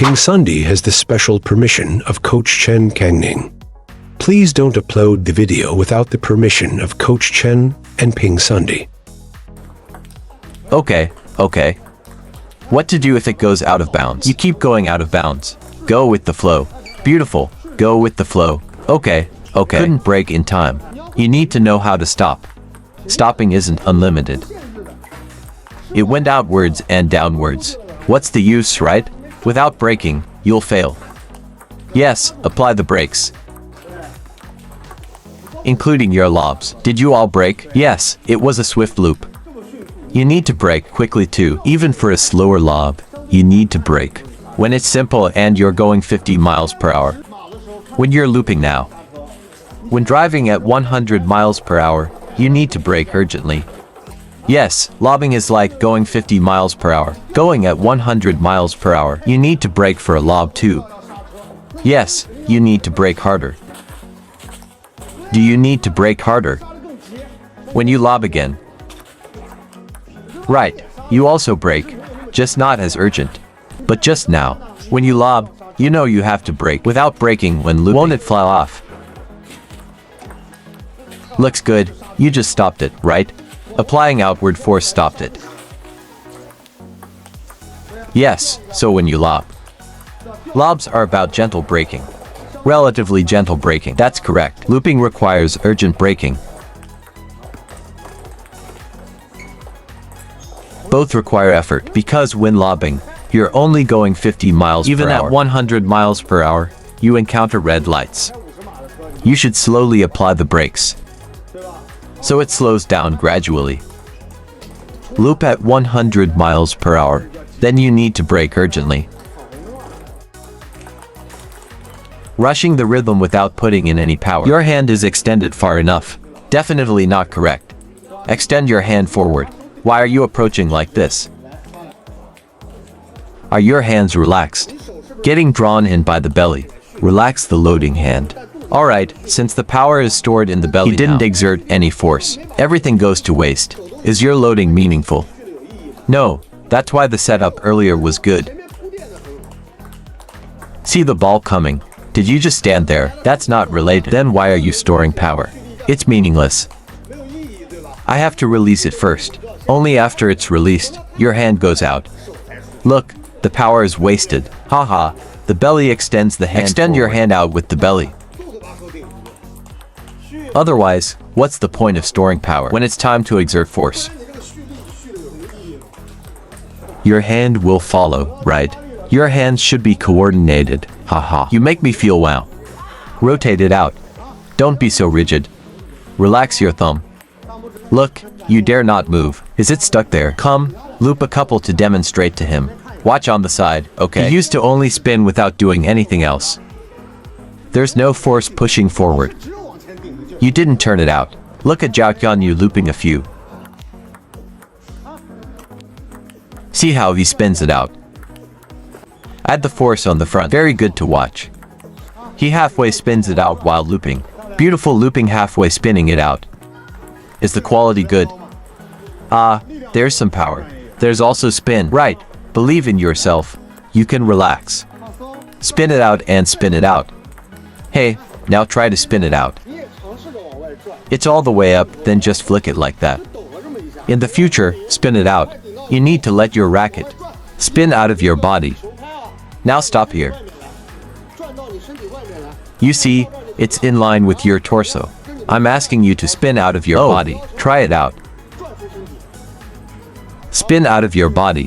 PingSunday has the special permission of Coach Chen Kangning. Please don't upload the video without the permission of Coach Chen and PingSunday. Okay. What to do if it goes out of bounds? You keep going out of bounds. Go with the flow. Beautiful. Go with the flow. Okay. Couldn't break in time. You need to know how to stop. Stopping isn't unlimited. It went outwards and downwards. What's the use, right? Without braking, you'll fail. Yes, apply the brakes. Including your lobs. Did you all brake? Yes, it was a swift loop. You need to brake quickly too. Even for a slower lob, you need to brake. When it's simple and you're going 50 miles per hour. When you're looping now. When driving at 100 miles per hour, you need to brake urgently. Yes, lobbing is like going 50 miles per hour. Going at 100 miles per hour, you need to brake for a lob too. Yes, you need to brake harder. Do you need to brake harder? When you lob again. Right, you also brake, just not as urgent. But just now, when you lob, you know you have to brake. Without braking when looping, won't it fly off? Looks good, you just stopped it, right? Applying outward force stopped it. Yes, so when you lob. Lobs are about gentle braking. Relatively gentle braking. That's correct. Looping requires urgent braking. Both require effort because when lobbing, you're only going 50 miles per hour. Even at 100 miles per hour, you encounter red lights. You should slowly apply the brakes. So it slows down gradually. Loop at 100 miles per hour, then you need to brake urgently. Rushing the rhythm without putting in any power. Your hand is extended far enough. Definitely not correct. Extend your hand forward. Why are you approaching like this? Are your hands relaxed? Getting drawn in by the belly. Relax the loading hand. Alright, since the power is stored in the belly, you didn't exert any force. Everything goes to waste. Is your loading meaningful? No, that's why the setup earlier was good. See the ball coming. Did you just stand there? That's not related. Then why are you storing power? It's meaningless. I have to release it first. Only after it's released, your hand goes out. Look, the power is wasted. Haha, the belly extends the hand. Extend your hand out with the belly. Otherwise, what's the point of storing power when it's time to exert force? Your hand will follow, right? Your hands should be coordinated. Haha. You make me feel wow. Rotate it out. Don't be so rigid. Relax your thumb. Look, you dare not move. Is it stuck there? Come, loop a couple to demonstrate to him. Watch on the side, okay? He used to only spin without doing anything else. There's no force pushing forward. You didn't turn it out. Look at Zhao Jike looping a few. See how he spins it out. Add the force on the front. Very good to watch. He halfway spins it out while looping. Beautiful looping halfway spinning it out. Is the quality good? There's some power. There's also spin. Right. Believe in yourself. You can relax. Spin it out and spin it out. Hey, now try to spin it out. It's all the way up, then just flick it like that. In the future, spin it out. You need to let your racket spin out of your body. Now stop here. You see, it's in line with your torso. I'm asking you to spin out of your body. Try it out. Spin out of your body.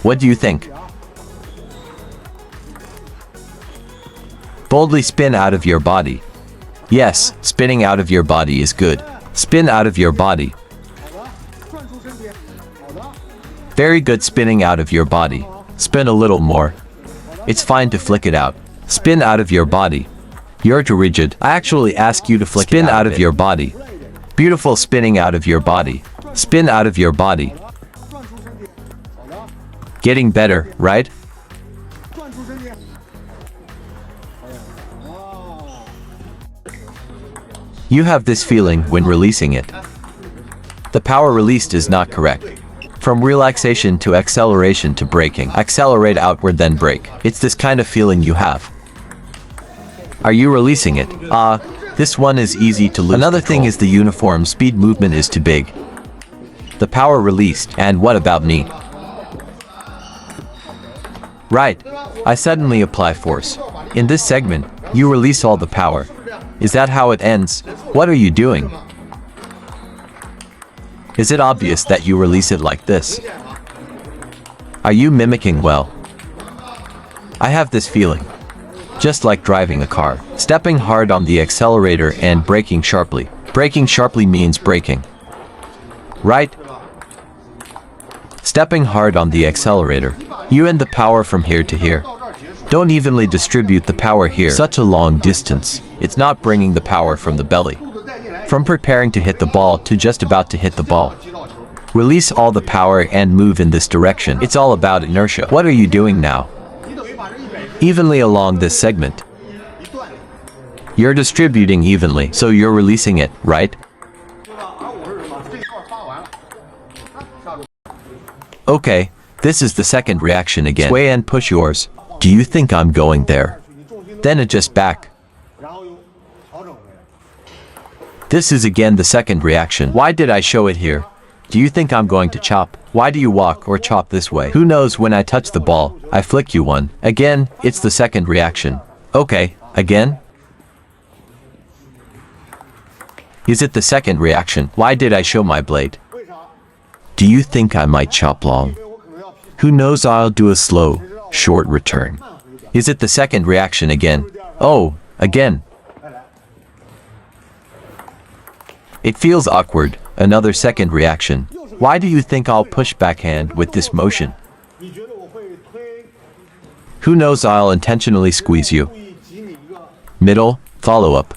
What do you think? Boldly spin out of your body. Yes, spinning out of your body is good. Spin out of your body. Very good spinning out of your body. Spin a little more. It's fine to flick it out. Spin out of your body. You're too rigid. I actually ask you to flick it out of your body. Beautiful spinning out of your body. Spin out of your body. Getting better, right? You have this feeling when releasing it. The power released is not correct. From relaxation to acceleration to braking. Accelerate outward then brake. It's this kind of feeling you have. Are you releasing it? This one is easy to lose. Another thing is the uniform speed movement is too big. The power released. And what about me? Right. I suddenly apply force. In this segment, you release all the power. Is that how it ends? What are you doing? Is it obvious that you release it like this? Are you mimicking well? I have this feeling. Just like driving a car. Stepping hard on the accelerator and braking sharply. Braking sharply means braking. Right? Stepping hard on the accelerator. You end the power from here to here. Don't evenly distribute the power here. Such a long distance. It's not bringing the power from the belly. From preparing to hit the ball to just about to hit the ball. Release all the power and move in this direction. It's all about inertia. What are you doing now? Evenly along this segment. You're distributing evenly, so you're releasing it, right? Okay, this is the second reaction again. Sway and push yours. Do you think I'm going there? Then adjust back. This is again the second reaction. Why did I show it here? Do you think I'm going to chop? Why do you walk or chop this way? Who knows, when I touch the ball, I flick you one. Again, it's the second reaction. Okay, again? Is it the second reaction? Why did I show my blade? Do you think I might chop long? Who knows, I'll do a slow, short return. Is it the second reaction again? Oh, again. It feels awkward. Another second reaction. Why do you think I'll push backhand with this motion? Who knows, I'll intentionally squeeze you. Middle, follow-up.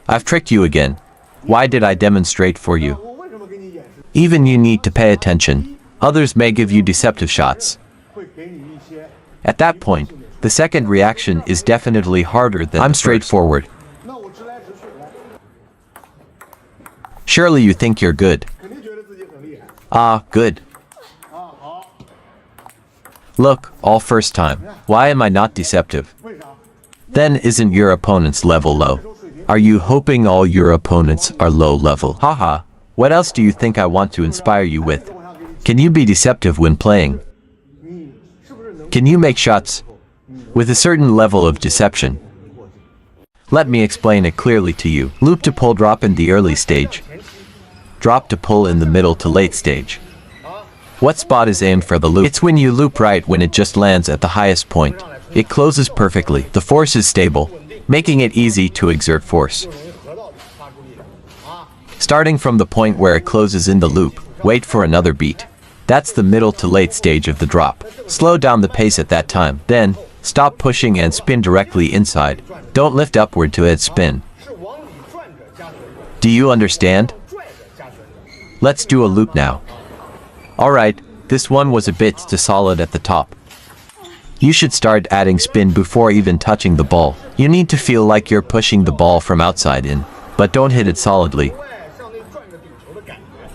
I've tricked you again. Why did I demonstrate for you? Even you need to pay attention. Others may give you deceptive shots. At that point, the second reaction is definitely harder than I'm straightforward. Surely you think you're good. Good. Look, all first time. Why am I not deceptive? Then isn't your opponent's level low? Are you hoping all your opponents are low level? Haha. What else do you think I want to inspire you with? Can you be deceptive when playing? Can you make shots with a certain level of deception? Let me explain it clearly to you. Loop to pull drop in the early stage. Drop to pull in the middle to late stage. What spot is aimed for the loop? It's when you loop right when it just lands at the highest point. It closes perfectly. The force is stable, making it easy to exert force. Starting from the point where it closes in the loop, wait for another beat. That's the middle to late stage of the drop. Slow down the pace at that time. Then, stop pushing and spin directly inside. Don't lift upward to add spin. Do you understand? Let's do a loop now. Alright, this one was a bit too solid at the top. You should start adding spin before even touching the ball. You need to feel like you're pushing the ball from outside in, but don't hit it solidly.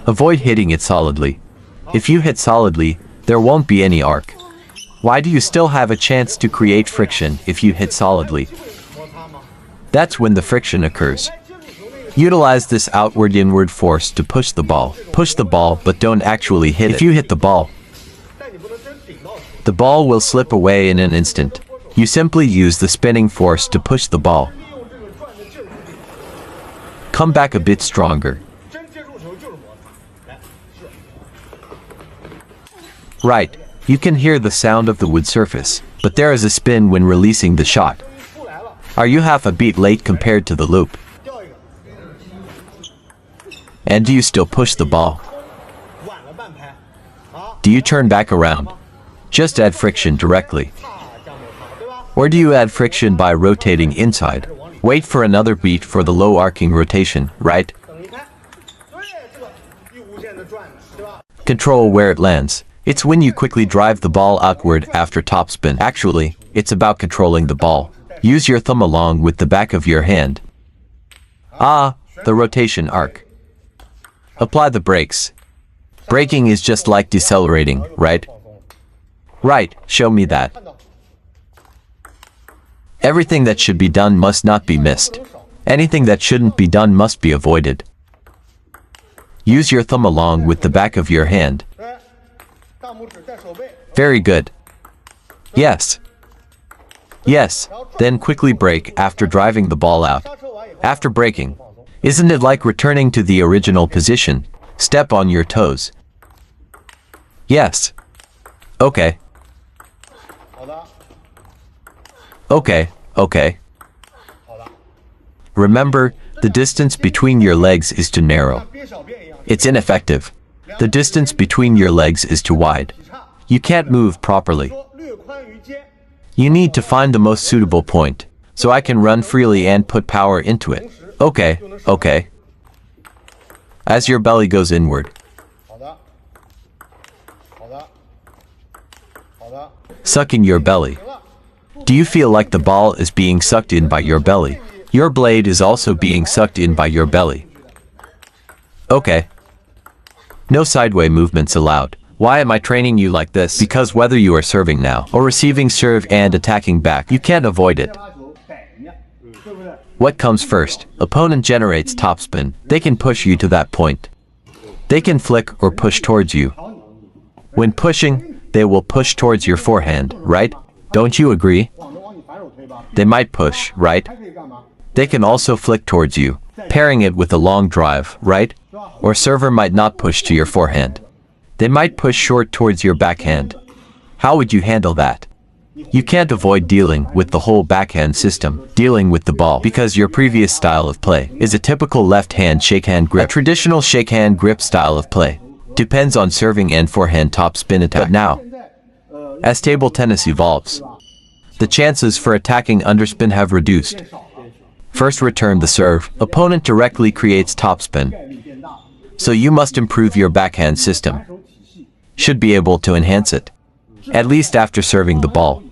Avoid hitting it solidly. If you hit solidly, there won't be any arc. Why do you still have a chance to create friction if you hit solidly? That's when the friction occurs. Utilize this outward-inward force to push the ball. Push the ball, but don't actually hit it. If you hit the ball will slip away in an instant. You simply use the spinning force to push the ball. Come back a bit stronger. Right, you can hear the sound of the wood surface, but there is a spin when releasing the shot. Are you half a beat late compared to the loop? And do you still push the ball? Do you turn back around? Just add friction directly. Or do you add friction by rotating inside? Wait for another beat for the low arcing rotation, right? Control where it lands. It's when you quickly drive the ball outward after topspin. Actually, it's about controlling the ball. Use your thumb along with the back of your hand. The rotation arc. Apply the brakes. Braking is just like decelerating, right? Right, show me that. Everything that should be done must not be missed. Anything that shouldn't be done must be avoided. Use your thumb along with the back of your hand. Very good. Yes. Yes, then quickly brake after driving the ball out. After braking, isn't it like returning to the original position? Step on your toes. Yes. Okay. Okay, okay. Remember, the distance between your legs is too narrow. It's ineffective. The distance between your legs is too wide. You can't move properly. You need to find the most suitable point, so I can run freely and put power into it. Okay, okay. As your belly goes inward. Sucking your belly. Do you feel like the ball is being sucked in by your belly? Your blade is also being sucked in by your belly. Okay. No sideway movements allowed. Why am I training you like this? Because whether you are serving now or receiving serve and attacking back, you can't avoid it. What comes first? Opponent generates topspin. They can push you to that point. They can flick or push towards you. When pushing, they will push towards your forehand, right? Don't you agree? They might push, right? They can also flick towards you, pairing it with a long drive, right? Or server might not push to your forehand. They might push short towards your backhand. How would you handle that? You can't avoid dealing with the whole backhand system, dealing with the ball, because your previous style of play is a typical left-hand shakehand grip. A traditional shakehand grip style of play depends on serving and forehand topspin attack. But now, as table tennis evolves, the chances for attacking underspin have reduced. First return the serve, opponent directly creates topspin. So you must improve your backhand system. Should be able to enhance it, at least after serving the ball.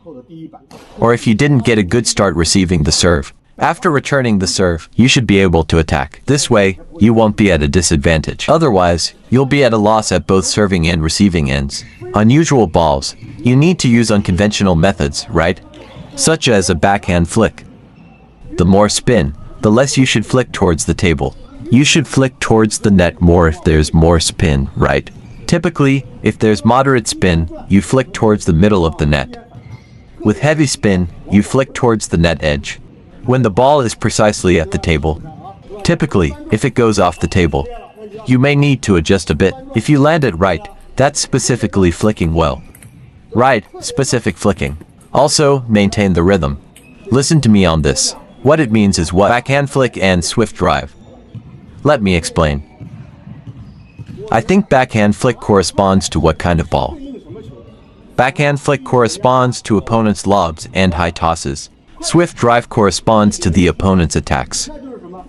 Or if you didn't get a good start receiving the serve, after returning the serve, you should be able to attack. This way, you won't be at a disadvantage. Otherwise, you'll be at a loss at both serving and receiving ends. Unusual balls, you need to use unconventional methods, right? Such as a backhand flick. The more spin, the less you should flick towards the table. You should flick towards the net more if there's more spin, right? Typically, if there's moderate spin, you flick towards the middle of the net. With heavy spin, you flick towards the net edge. When the ball is precisely at the table. Typically, if it goes off the table, you may need to adjust a bit. If you land it right, that's specifically flicking well. Right, specific flicking. Also, maintain the rhythm. Listen to me on this. What it means is what? Backhand flick and swift drive. Let me explain. I think backhand flick corresponds to what kind of ball? Backhand flick corresponds to opponent's lobs and high tosses. Swift drive corresponds to the opponent's attacks.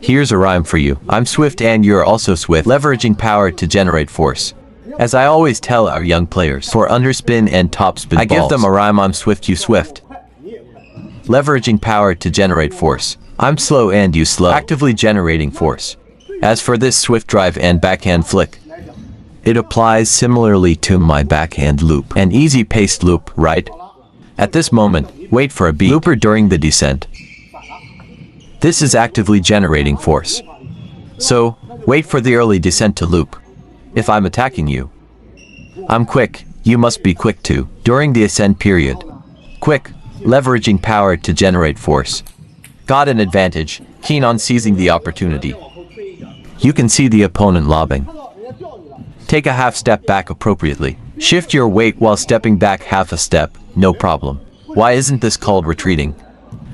Here's a rhyme for you. I'm swift and you're also swift, leveraging power to generate force. As I always tell our young players, for underspin and topspin I give them a rhyme. I'm swift, you swift. Leveraging power to generate force. I'm slow and you slow, actively generating force. As for this swift drive and backhand flick, it applies similarly to my backhand loop, an easy-paced loop, right? At this moment, wait for a beat looper during the descent. This is actively generating force. So, wait for the early descent to loop. If I'm attacking you, I'm quick, you must be quick too, during the ascent period. Quick, leveraging power to generate force. Got an advantage, keen on seizing the opportunity. You can see the opponent lobbing. Take a half step back appropriately. Shift your weight while stepping back half a step, no problem. Why isn't this called retreating?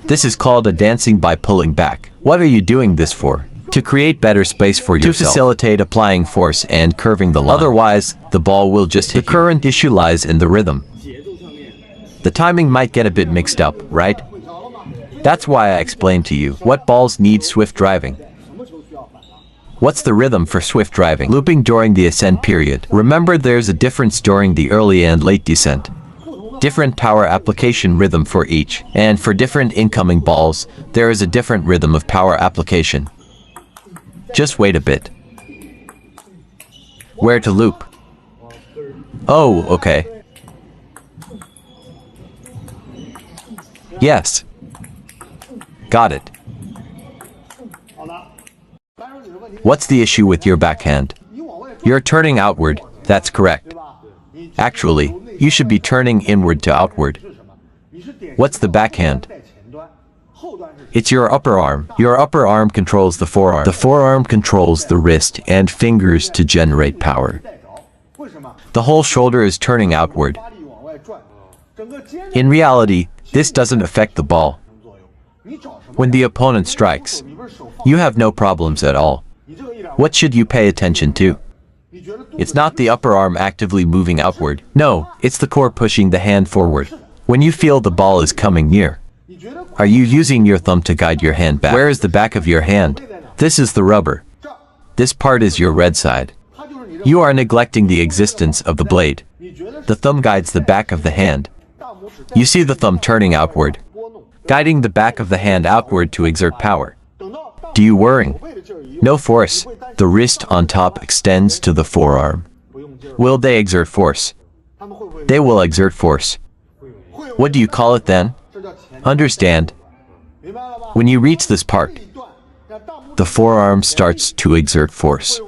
This is called a dancing by pulling back. What are you doing this for? To create better space for yourself. To facilitate applying force and curving the line. Otherwise, the ball will just hit you. The current issue lies in the rhythm. The timing might get a bit mixed up, right? That's why I explained to you what balls need swift driving. What's the rhythm for swift driving? Looping during the ascent period. Remember, there's a difference during the early and late descent. Different power application rhythm for each, and for different incoming balls, there is a different rhythm of power application. Just wait a bit. Where to loop? Oh, okay. Yes. Got it. What's the issue with your backhand? You're turning outward, that's correct. Actually, you should be turning inward to outward. What's the backhand? It's your upper arm. Your upper arm controls the forearm. The forearm controls the wrist and fingers to generate power. The whole shoulder is turning outward. In reality, this doesn't affect the ball. When the opponent strikes, you have no problems at all. What should you pay attention to? It's not the upper arm actively moving outward. No, it's the core pushing the hand forward. When you feel the ball is coming near, are you using your thumb to guide your hand back? Where is the back of your hand? This is the rubber. This part is your red side. You are neglecting the existence of the blade. The thumb guides the back of the hand. You see the thumb turning outward, guiding the back of the hand outward to exert power. Do you whirring? No force. The wrist on top extends to the forearm. Will they exert force? They will exert force. What do you call it then? Understand? When you reach this part, the forearm starts to exert force.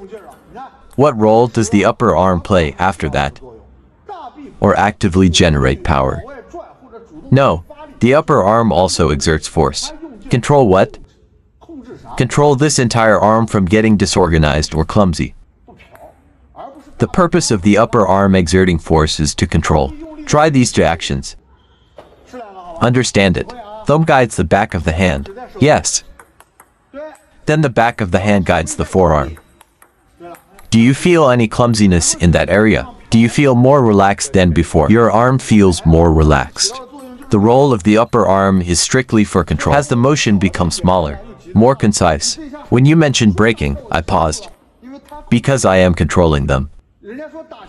What role does the upper arm play after that? Or actively generate power? No, the upper arm also exerts force. Control what? Control this entire arm from getting disorganized or clumsy. The purpose of the upper arm exerting force is to control. Try these two actions. Understand it. Thumb guides the back of the hand. Yes. Then the back of the hand guides the forearm. Do you feel any clumsiness in that area? Do you feel more relaxed than before? Your arm feels more relaxed. The role of the upper arm is strictly for control. Has the motion become smaller, more concise? When you mentioned braking, I paused. Because I am controlling them.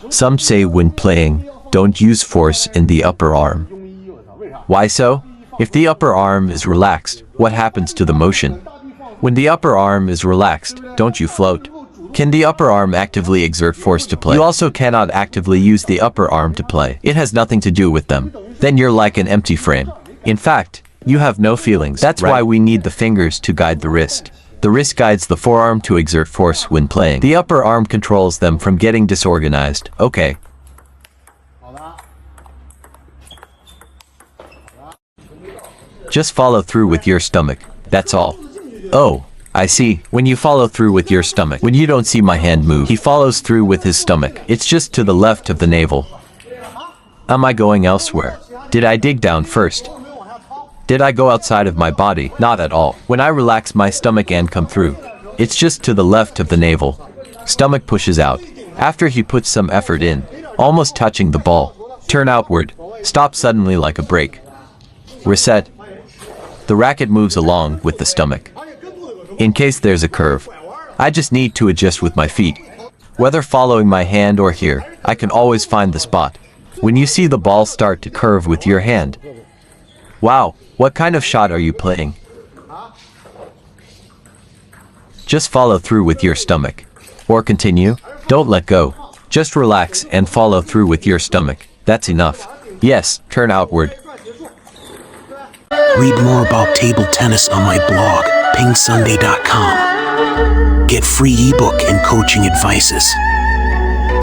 Some say when playing, don't use force in the upper arm. Why so? If the upper arm is relaxed, what happens to the motion? When the upper arm is relaxed, don't you float? Can the upper arm actively exert force to play? You also cannot actively use the upper arm to play. It has nothing to do with them. Then you're like an empty frame. In fact, you have no feelings. That's why we need the fingers to guide the wrist. The wrist guides the forearm to exert force when playing. The upper arm controls them from getting disorganized. Okay. Just follow through with your stomach. That's all. Oh, I see. When you follow through with your stomach. When you don't see my hand move, he follows through with his stomach. It's just to the left of the navel. Am I going elsewhere? Did I dig down first? Did I go outside of my body? Not at all. When I relax my stomach and come through, it's just to the left of the navel. Stomach pushes out. After he puts some effort in, almost touching the ball. Turn outward. Stop suddenly like a brake. Reset. The racket moves along with the stomach. In case there's a curve, I just need to adjust with my feet. Whether following my hand or here, I can always find the spot. When you see the ball start to curve with your hand. Wow, what kind of shot are you playing? Just follow through with your stomach. Or continue. Don't let go. Just relax and follow through with your stomach. That's enough. Yes, turn outward. Read more about table tennis on my blog, PingSunday.com. Get free ebook and coaching advices.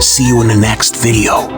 See you in the next video.